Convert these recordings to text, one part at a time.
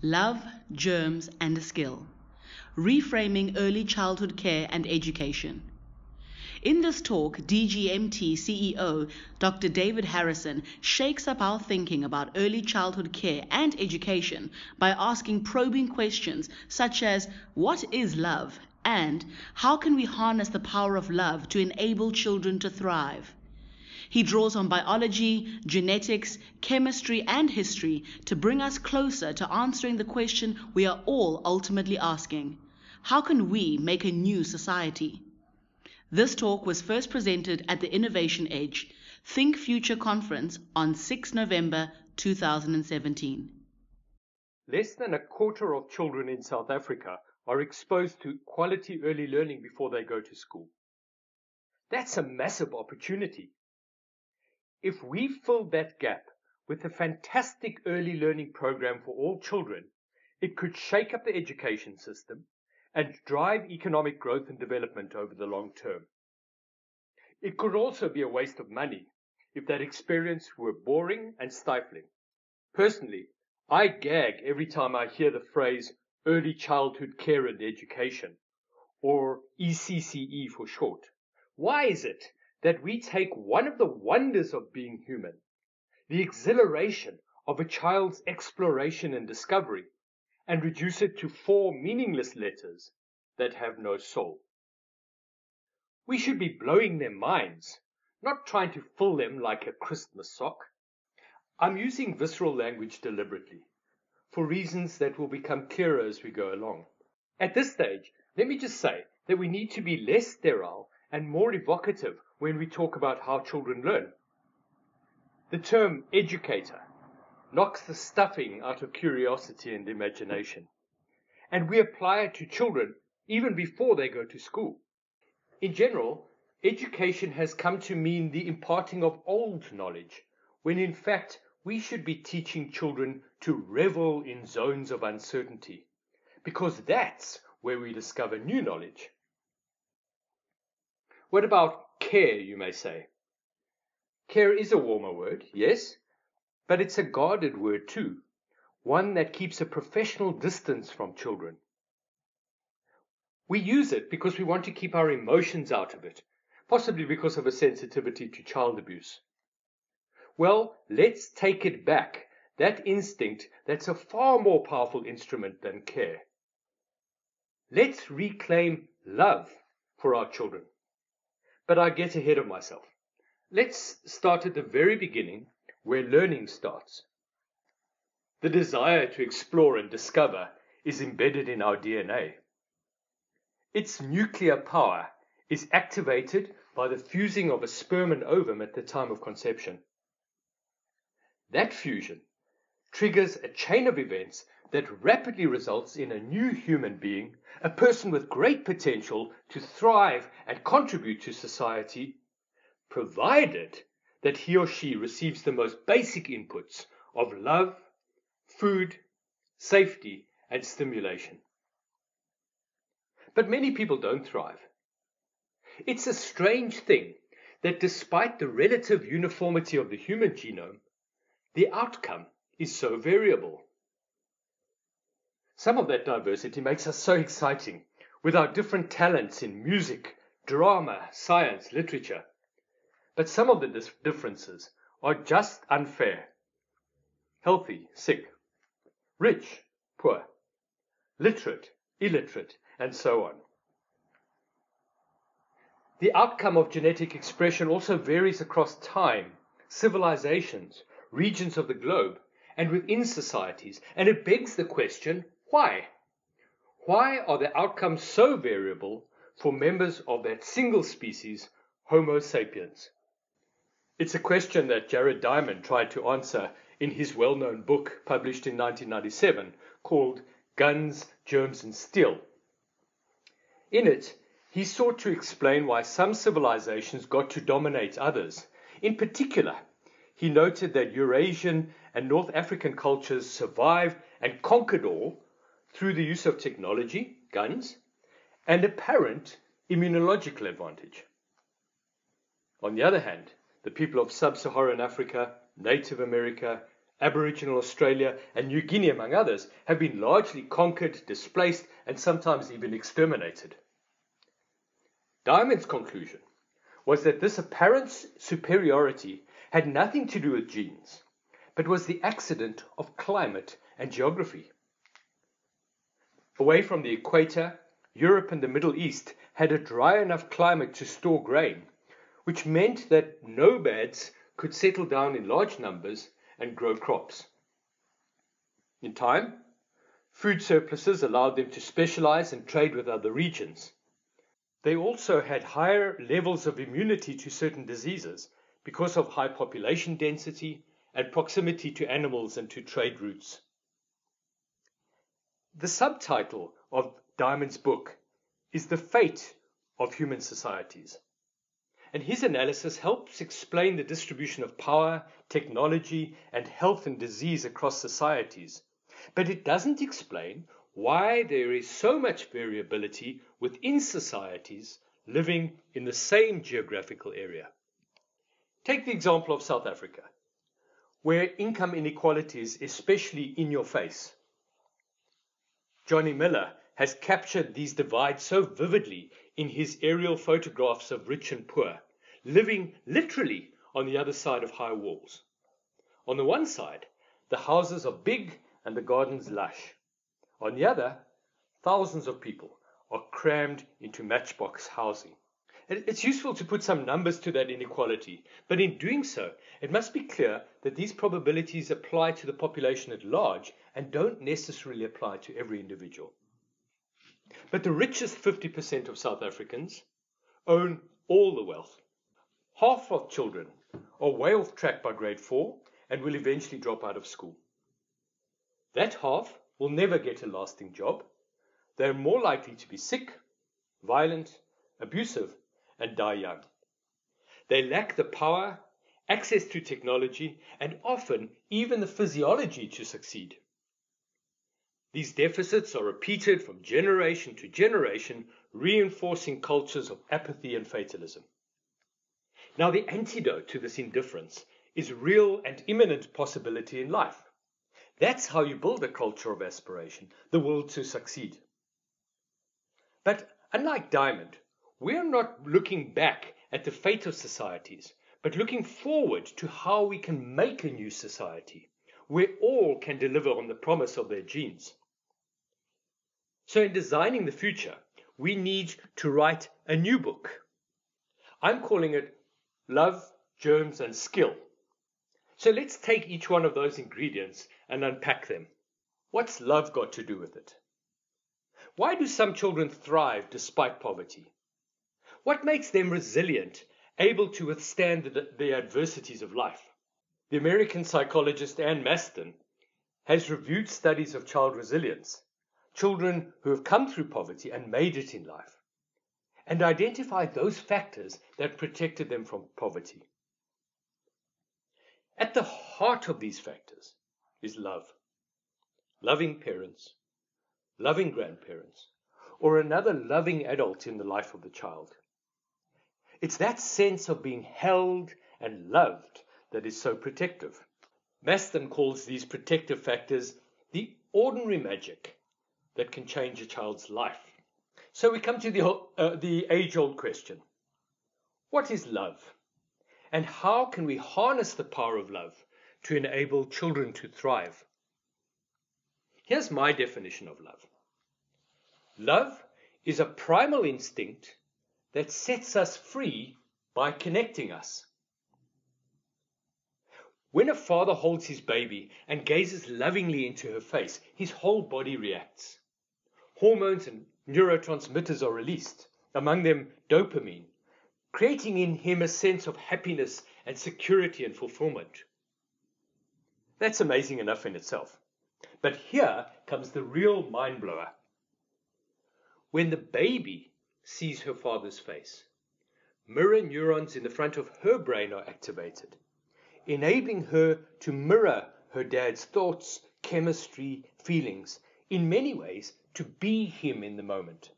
Love, Germs, and a Skill. Reframing Early Childhood Care and Education. In this talk, DGMT CEO Dr. David Harrison shakes up our thinking about early childhood care and education by asking probing questions such as, what is love? And how can we harness the power of love to enable children to thrive? He draws on biology, genetics, chemistry, and history to bring us closer to answering the question we are all ultimately asking: how can we make a new society? This talk was first presented at the Innovation Edge Think Future Conference on 6 November 2017. Less than a quarter of children in South Africa are exposed to quality early learning before they go to school. That's a massive opportunity. If we filled that gap with a fantastic early learning program for all children, it could shake up the education system and drive economic growth and development over the long term. It could also be a waste of money if that experience were boring and stifling. Personally, I gag every time I hear the phrase early childhood care and education, or ECCE for short. Why is it that we take one of the wonders of being human, the exhilaration of a child's exploration and discovery, and reduce it to 4 meaningless letters that have no soul? We should be blowing their minds, not trying to fill them like a Christmas sock. I'm using visceral language deliberately, for reasons that will become clearer as we go along. At this stage, let me just say that we need to be less sterile and more evocative when we talk about how children learn. The term educator knocks the stuffing out of curiosity and imagination, and we apply it to children even before they go to school. In general, education has come to mean the imparting of old knowledge, when in fact we should be teaching children to revel in zones of uncertainty, because that's where we discover new knowledge. What about care, you may say? Care is a warmer word, yes, but it's a guarded word too, one that keeps a professional distance from children. We use it because we want to keep our emotions out of it, possibly because of a sensitivity to child abuse. Well, let's take it back, that instinct that's a far more powerful instrument than care. Let's reclaim love for our children. But I get ahead of myself. Let's start at the very beginning, where learning starts. The desire to explore and discover is embedded in our DNA. Its nuclear power is activated by the fusing of a sperm and ovum at the time of conception. That fusion triggers a chain of events that rapidly results in a new human being, a person with great potential to thrive and contribute to society, provided that he or she receives the most basic inputs of love, food, safety, and stimulation. But many people don't thrive. It's a strange thing that despite the relative uniformity of the human genome, the outcome is so variable. Some of that diversity makes us so exciting, with our different talents in music, drama, science, literature. But some of the differences are just unfair. Healthy, sick, rich, poor, literate, illiterate, and so on. The outcome of genetic expression also varies across time, civilizations, regions of the globe, and within societies, and it begs the question, why? Why are the outcomes so variable for members of that single species, Homo sapiens? It's a question that Jared Diamond tried to answer in his well-known book published in 1997 called Guns, Germs, and Steel. In it, he sought to explain why some civilizations got to dominate others. In particular, he noted that Eurasian and North African cultures survived and conquered all through the use of technology, guns, and apparent immunological advantage. On the other hand, the people of sub-Saharan Africa, Native America, Aboriginal Australia and New Guinea, among others, have been largely conquered, displaced, and sometimes even exterminated. Diamond's conclusion was that this apparent superiority had nothing to do with genes, but was the accident of climate and geography. Away from the equator, Europe and the Middle East had a dry enough climate to store grain, which meant that nomads could settle down in large numbers and grow crops. In time, food surpluses allowed them to specialize and trade with other regions. They also had higher levels of immunity to certain diseases because of high population density and proximity to animals and to trade routes. The subtitle of Diamond's book is The Fate of Human Societies. And his analysis helps explain the distribution of power, technology, and health and disease across societies. But it doesn't explain why there is so much variability within societies living in the same geographical area. Take the example of South Africa, where income inequality is especially in your face. Johnny Miller has captured these divides so vividly in his aerial photographs of rich and poor, living literally on the other side of high walls. On the one side, the houses are big and the gardens lush. On the other, thousands of people are crammed into matchbox housing. It's useful to put some numbers to that inequality, but in doing so, it must be clear that these probabilities apply to the population at large and don't necessarily apply to every individual. But the richest 50% of South Africans own all the wealth. Half of children are way off track by grade 4 and will eventually drop out of school. That half will never get a lasting job. They're more likely to be sick, violent, abusive, and die young. They lack the power, access to technology, and often even the physiology to succeed. These deficits are repeated from generation to generation, reinforcing cultures of apathy and fatalism. Now, the antidote to this indifference is real and imminent possibility in life. That's how you build a culture of aspiration, the will to succeed. But unlike Diamond, we're not looking back at the fate of societies, but looking forward to how we can make a new society, where all can deliver on the promise of their genes. So in designing the future, we need to write a new book. I'm calling it Love, Germs, and Skill. So let's take each one of those ingredients and unpack them. What's love got to do with it? Why do some children thrive despite poverty? What makes them resilient, able to withstand the adversities of life? The American psychologist Anne Maston has reviewed studies of child resilience, children who have come through poverty and made it in life, and identified those factors that protected them from poverty. At the heart of these factors is love. Loving parents, loving grandparents, or another loving adult in the life of the child. It's that sense of being held and loved that is so protective. Maston calls these protective factors the ordinary magic that can change a child's life. So we come to the age-old question. What is love? And how can we harness the power of love to enable children to thrive? Here's my definition of love. Love is a primal instinct that sets us free by connecting us. When a father holds his baby and gazes lovingly into her face, his whole body reacts. Hormones and neurotransmitters are released, among them dopamine, creating in him a sense of happiness and security and fulfillment. That's amazing enough in itself. But here comes the real mind blower. When the baby sees her father's face, mirror neurons in the front of her brain are activated, enabling her to mirror her dad's thoughts, chemistry, feelings, in many ways to be him in the moment.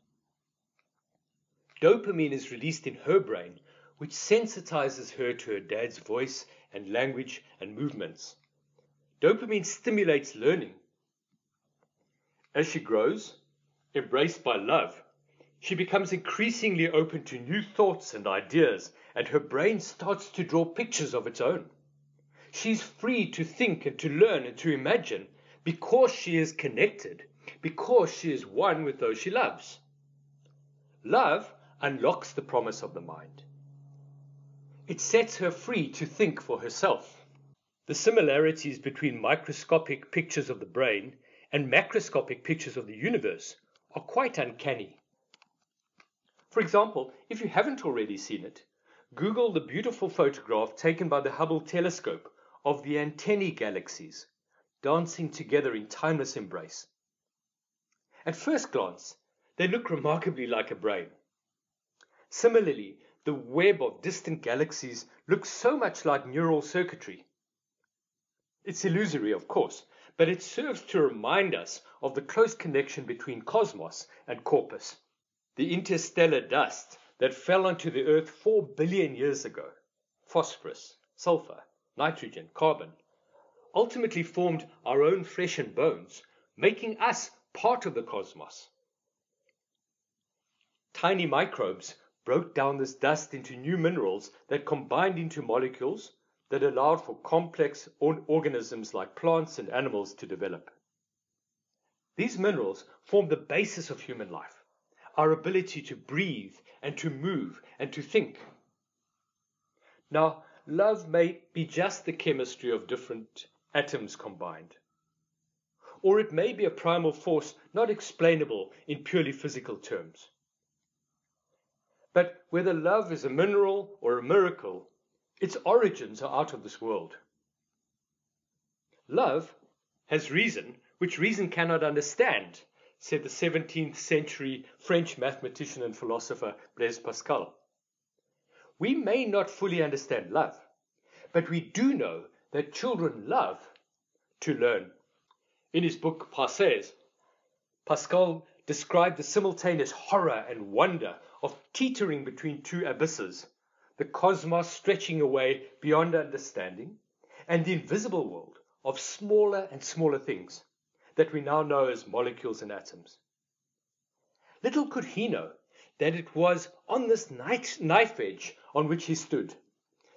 Dopamine is released in her brain, which sensitizes her to her dad's voice and language and movements. Dopamine stimulates learning. As she grows, embraced by love, she becomes increasingly open to new thoughts and ideas, and her brain starts to draw pictures of its own. She's free to think and to learn and to imagine because she is connected, because she is one with those she loves. Love unlocks the promise of the mind. It sets her free to think for herself. The similarities between microscopic pictures of the brain and macroscopic pictures of the universe are quite uncanny. For example, if you haven't already seen it, Google the beautiful photograph taken by the Hubble telescope of the antennae galaxies dancing together in timeless embrace. At first glance, they look remarkably like a brain. Similarly, the web of distant galaxies looks so much like neural circuitry. It's illusory, of course, but it serves to remind us of the close connection between cosmos and corpus. The interstellar dust that fell onto the Earth 4 billion years ago, phosphorus, sulfur, nitrogen, carbon, ultimately formed our own flesh and bones, making us part of the cosmos. Tiny microbes broke down this dust into new minerals that combined into molecules that allowed for complex organisms like plants and animals to develop. These minerals form the basis of human life, our ability to breathe and to move and to think. Now, love may be just the chemistry of different atoms combined, or it may be a primal force not explainable in purely physical terms. But whether love is a mineral or a miracle, its origins are out of this world. Love has reason, which reason cannot understand, said the 17th century French mathematician and philosopher Blaise Pascal. We may not fully understand love, but we do know that children love to learn. In his book Passés, Pascal described the simultaneous horror and wonder of teetering between two abysses, the cosmos stretching away beyond understanding, and the invisible world of smaller and smaller things that we now know as molecules and atoms. Little could he know that it was on this knife edge on which he stood,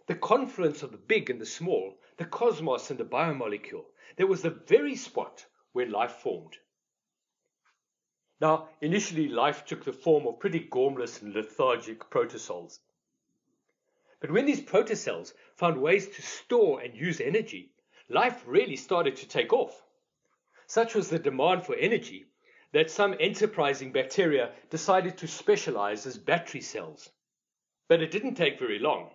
the confluence of the big and the small, the cosmos and the biomolecule, that was the very spot where life formed. Now, initially life took the form of pretty gormless and lethargic protocells. But when these protocells found ways to store and use energy, life really started to take off. Such was the demand for energy that some enterprising bacteria decided to specialize as battery cells. But it didn't take very long,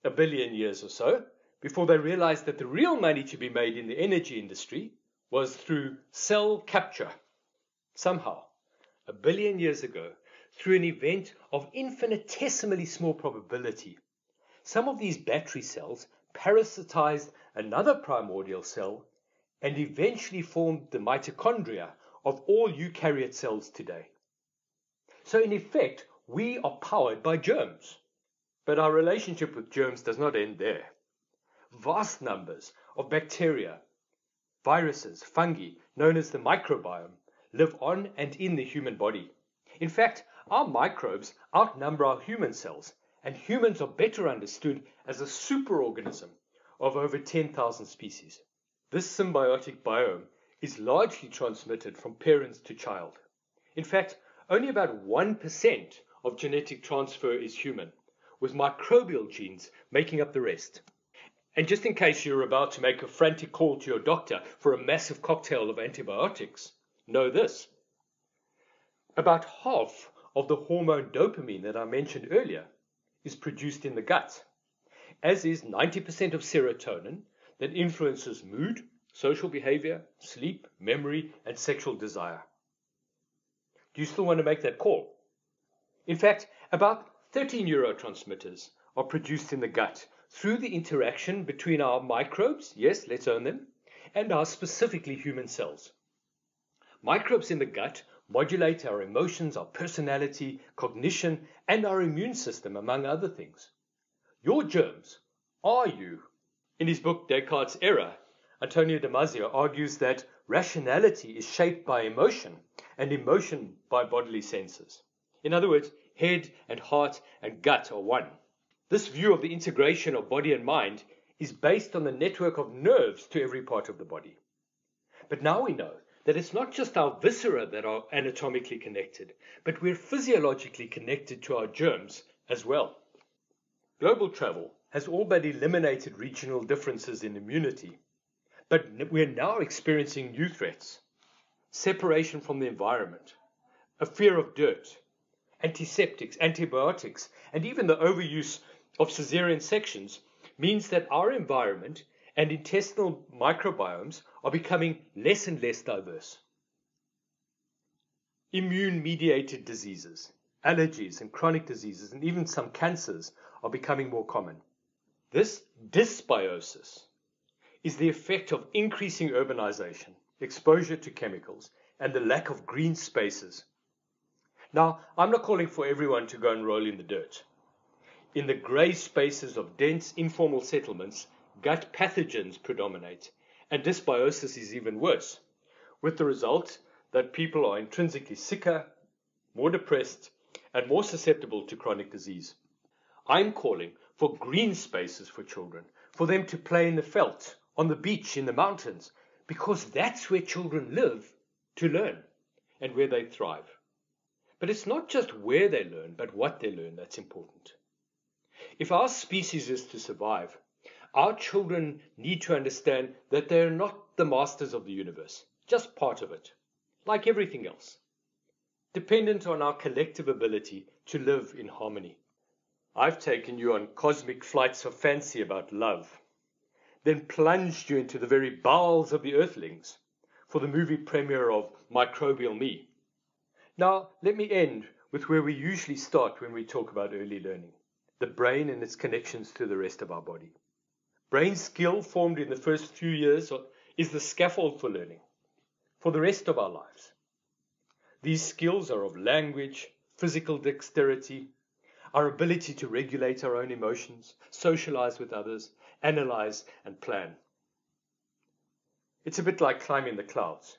a billion years or so, before they realized that the real money to be made in the energy industry was through cell capture. Somehow, a billion years ago, through an event of infinitesimally small probability, some of these battery cells parasitized another primordial cell and eventually formed the mitochondria of all eukaryote cells today. So in effect, we are powered by germs. But our relationship with germs does not end there. Vast numbers of bacteria, viruses, fungi, known as the microbiome, live on and in the human body. In fact, our microbes outnumber our human cells, and humans are better understood as a superorganism of over 10,000 species. This symbiotic biome is largely transmitted from parents to child. In fact, only about 1% of genetic transfer is human, with microbial genes making up the rest. And just in case you're about to make a frantic call to your doctor for a massive cocktail of antibiotics, know this. About half of the hormone dopamine that I mentioned earlier is produced in the gut, as is 90% of serotonin that influences mood, social behavior, sleep, memory, and sexual desire. Do you still want to make that call? In fact, about 30 neurotransmitters are produced in the gut through the interaction between our microbes, yes, let's own them, and our specifically human cells. Microbes in the gut modulate our emotions, our personality, cognition, and our immune system, among other things. Your germs are you. In his book Descartes' Error, Antonio Damasio argues that rationality is shaped by emotion and emotion by bodily senses. In other words, head and heart and gut are one. This view of the integration of body and mind is based on the network of nerves to every part of the body. But now we know that it's not just our viscera that are anatomically connected, but we're physiologically connected to our germs as well. Global travel has all but eliminated regional differences in immunity, but we're now experiencing new threats: separation from the environment, a fear of dirt, antiseptics, antibiotics, and even the overuse of caesarean sections means that our environment and intestinal microbiomes are becoming less and less diverse. Immune-mediated diseases, allergies and chronic diseases, and even some cancers are becoming more common. This dysbiosis is the effect of increasing urbanization, exposure to chemicals, and the lack of green spaces. Now, I'm not calling for everyone to go and roll in the dirt. In the grey spaces of dense informal settlements, gut pathogens predominate, and dysbiosis is even worse, with the result that people are intrinsically sicker, more depressed, and more susceptible to chronic disease. I'm calling for green spaces for children, for them to play in the veld, on the beach, in the mountains, because that's where children live to learn and where they thrive. But it's not just where they learn, but what they learn that's important. If our species is to survive, our children need to understand that they are not the masters of the universe, just part of it, like everything else, dependent on our collective ability to live in harmony. I've taken you on cosmic flights of fancy about love, then plunged you into the very bowels of the earthlings for the movie premiere of Microbial Me. Now, let me end with where we usually start when we talk about early learning: the brain and its connections to the rest of our body. Brain skill formed in the first few years is the scaffold for learning, for the rest of our lives. These skills are of language, physical dexterity, our ability to regulate our own emotions, socialize with others, analyze and plan. It's a bit like climbing the clouds.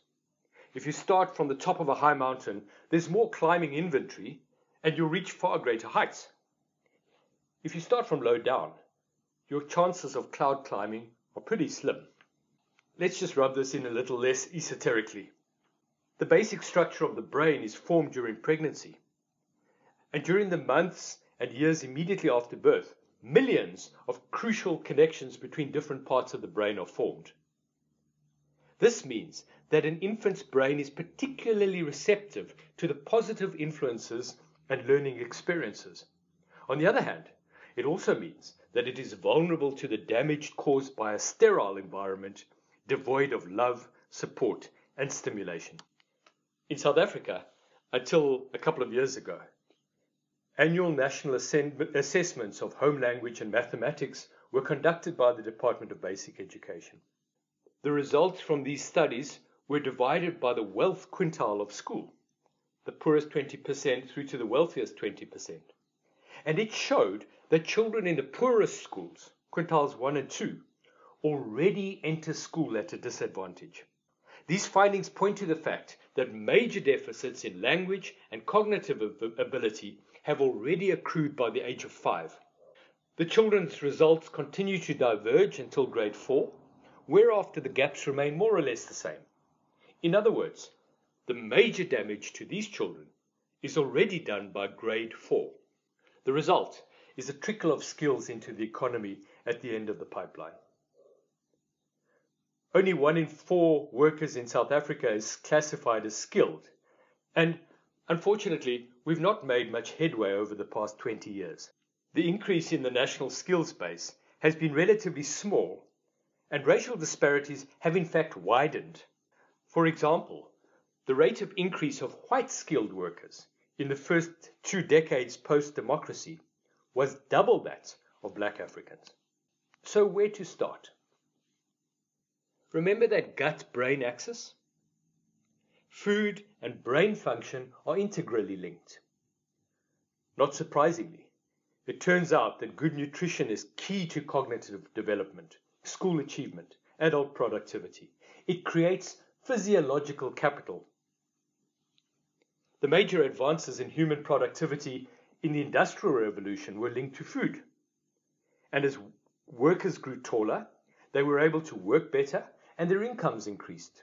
If you start from the top of a high mountain, there's more climbing inventory and you'll reach far greater heights. If you start from low down, your chances of cloud climbing are pretty slim. Let's just rub this in a little less esoterically. The basic structure of the brain is formed during pregnancy. And during the months and years immediately after birth, millions of crucial connections between different parts of the brain are formed. This means that an infant's brain is particularly receptive to the positive influences and learning experiences. On the other hand, it also means that it is vulnerable to the damage caused by a sterile environment devoid of love, support, and stimulation. In South Africa, until a couple of years ago, annual national assessments of home language and mathematics were conducted by the Department of Basic Education. The results from these studies were divided by the wealth quintile of school, the poorest 20% through to the wealthiest 20%. And it showed that children in the poorest schools, quintiles 1 and 2, already enter school at a disadvantage. These findings point to the fact that major deficits in language and cognitive ability have already accrued by the age of 5. The children's results continue to diverge until grade 4, whereafter the gaps remain more or less the same. In other words, the major damage to these children is already done by grade 4. The result is a trickle of skills into the economy at the end of the pipeline. Only 1 in 4 workers in South Africa is classified as skilled, and unfortunately, we've not made much headway over the past 20 years. The increase in the national skills base has been relatively small, and racial disparities have in fact widened. For example, the rate of increase of white skilled workers in the first 2 decades post-democracy was double that of black Africans. So where to start? Remember that gut-brain axis? Food and brain function are integrally linked. Not surprisingly, it turns out that good nutrition is key to cognitive development, school achievement, adult productivity. It creates physiological capital. The major advances in human productivity in the Industrial Revolution were linked to food. And as workers grew taller, they were able to work better and their incomes increased.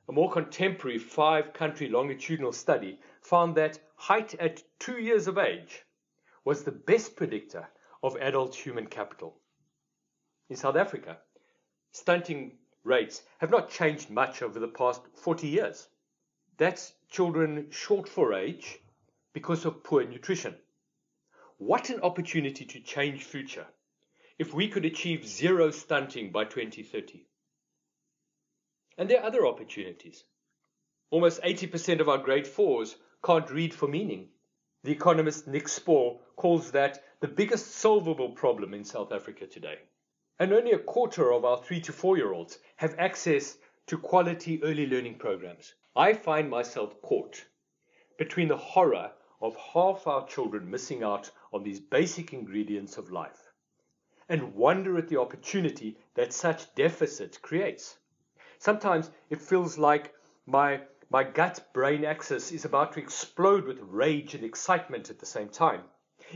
A more contemporary 5-country longitudinal study found that height at 2 years of age was the best predictor of adult human capital. In South Africa, stunting rates have not changed much over the past 40 years. That's children short for age because of poor nutrition. What an opportunity to change future if we could achieve zero stunting by 2030. And there are other opportunities. Almost 80% of our grade 4s can't read for meaning. The economist Nick Spohr calls that the biggest solvable problem in South Africa today. And only a quarter of our 3 to 4-year-olds have access to quality early learning programs. I find myself caught between the horror of half our children missing out on these basic ingredients of life and wonder at the opportunity that such deficit creates. Sometimes it feels like my gut-brain axis is about to explode with rage and excitement at the same time.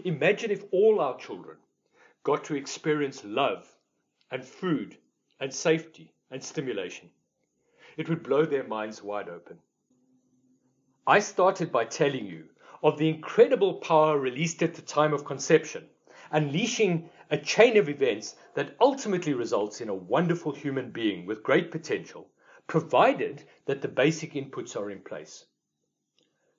Imagine if all our children got to experience love and food and safety and stimulation. It would blow their minds wide open. I started by telling you of the incredible power released at the time of conception, unleashing a chain of events that ultimately results in a wonderful human being with great potential, provided that the basic inputs are in place.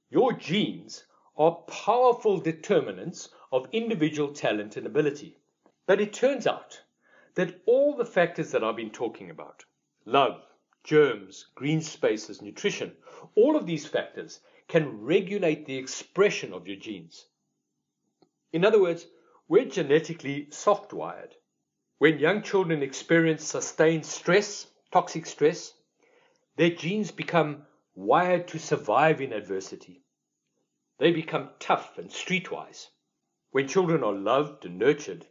Your genes are powerful determinants of individual talent and ability. But it turns out that all the factors that I've been talking about, love, germs, green spaces, nutrition, all of these factors can regulate the expression of your genes. In other words, we're genetically soft-wired. When young children experience sustained stress, toxic stress, their genes become wired to survive in adversity. They become tough and streetwise. When children are loved and nurtured,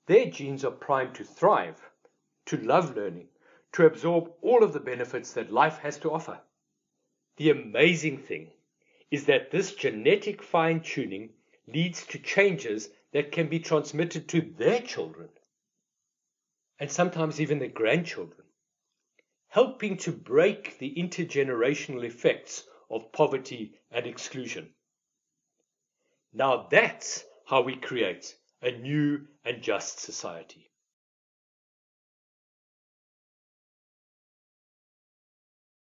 their genes are primed to thrive, to love learning, to absorb all of the benefits that life has to offer. The amazing thing is that this genetic fine-tuning leads to changes that can be transmitted to their children, and sometimes even their grandchildren, helping to break the intergenerational effects of poverty and exclusion. Now that's how we create a new and just society.